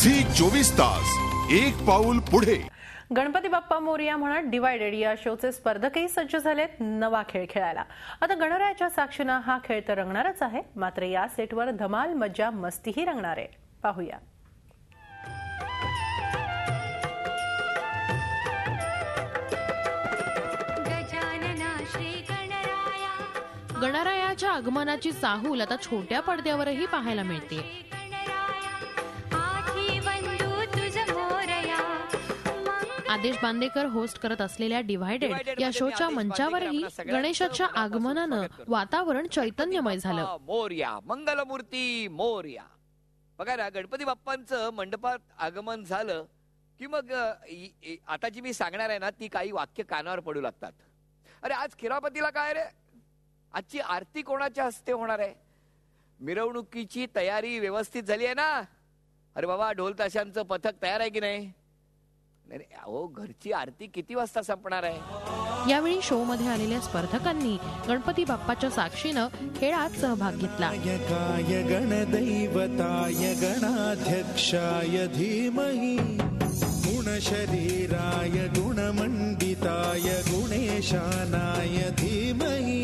Zee 24 तास एक पाऊल पुढे। गणपती बाप्पा मोरया म्हणत डिवायडेड या शोचे स्पर्धकही सज्ज झालेत नवा खेळ खेळायला। आता गणरायाच्या साक्षीने हा खेळ तर रंगणारच आहे, मात्र या सेटवर धमाल मज्जा मस्तीही रंगणार आहे। पाहूया। गणरायाच्या आगमनाची चाहूल आता छोट्या पडद्यावरही पाहायला मिळते। आदेश बांदेकर होस्ट करत असलेल्या डिवायडेड या शोच्या मंचावरही गणेशाच्या आगमनानं वातावरण चैतन्यमय झालं। मोरया मंगलमूर्ती मोरया। बघा ना, गणपती बाप्पांचं मंडपात आगमन झालं की मग आता जी मी सांगणार आहे ना ती काही वाक्य कानावर पडू लागतात। अरे आज खिरापतीला काय रे, आजची आरती कोणाच्या हस्ते होणार आहे, मिरवणुकीची तयारी व्यवस्थित झाली आहे ना, अरे बाबा ढोल ताशांचं पथक तयार आहे की नाही, अहो घरची आरती किती वाजता संपणार आहे। यावेळी शो मध्ये आलेल्या स्पर्धकांनी गणपती बाप्पाच्या साक्षीनं खेळात सहभाग घेतला। गणदैवताय गणाध्यक्षाय धीमहि गुणशरीराय गुणमंडिताय गुणेशानाय धीमहि।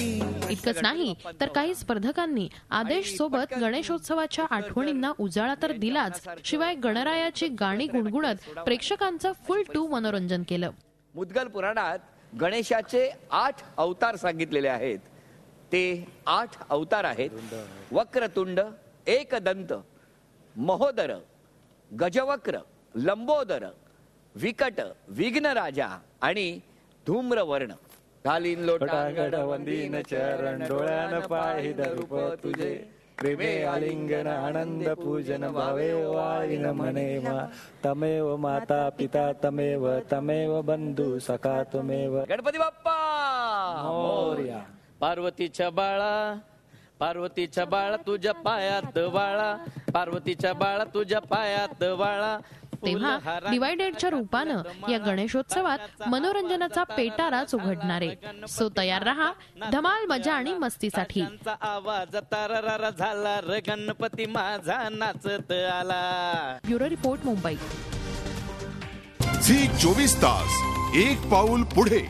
इतकंच नाही तर काही स्पर्धकांनी आदेश सोबत गणेशोत्सवाच्या आठवणींना उजाळा तर दिलाच, शिवाय गणरायाची गाणी गुणगुणत प्रेक्षकांचं फुल टू मनोरंजन केलं। मुद्गल पुराणात गणेशाचे 8 अवतार सांगितलेले आहेत। ते 8 अवतार आहेत: वक्रतुंड, एकदंत, महोदर, गजवक्र, लंबोदर, विकट, विघ्नराजा आणि धूम्रवर्ण। घालीन लोटांगण वंदीन चरण, डोळ्यान पाहि धरूप तुझे, प्रेमे आलिंगन आनंद पूजन, भावे वाईन म्हणे मा, तमेव माता पिता तमेव, तमेव बंधू सखा तुमेव। गणपती बाप्पा मोरया। पार्वतीच्या बाळा तुझ्या पायात वाळा, पार्वतीच्या बाळा तुझ्या पायात वाळा। तेव्हा डिवायडेडच्या रूपानं या गणेशोत्सवात मनोरंजनाचा पेटाराच उघडणार आहे। सो तयार रहा धमाल मजा आणि मस्तीसाठी। आवाज तारारा झाला रे, गणपती माझा नाचत आला। Bureau report, Mumbai. झी 24 तास एक पाऊल पुढे।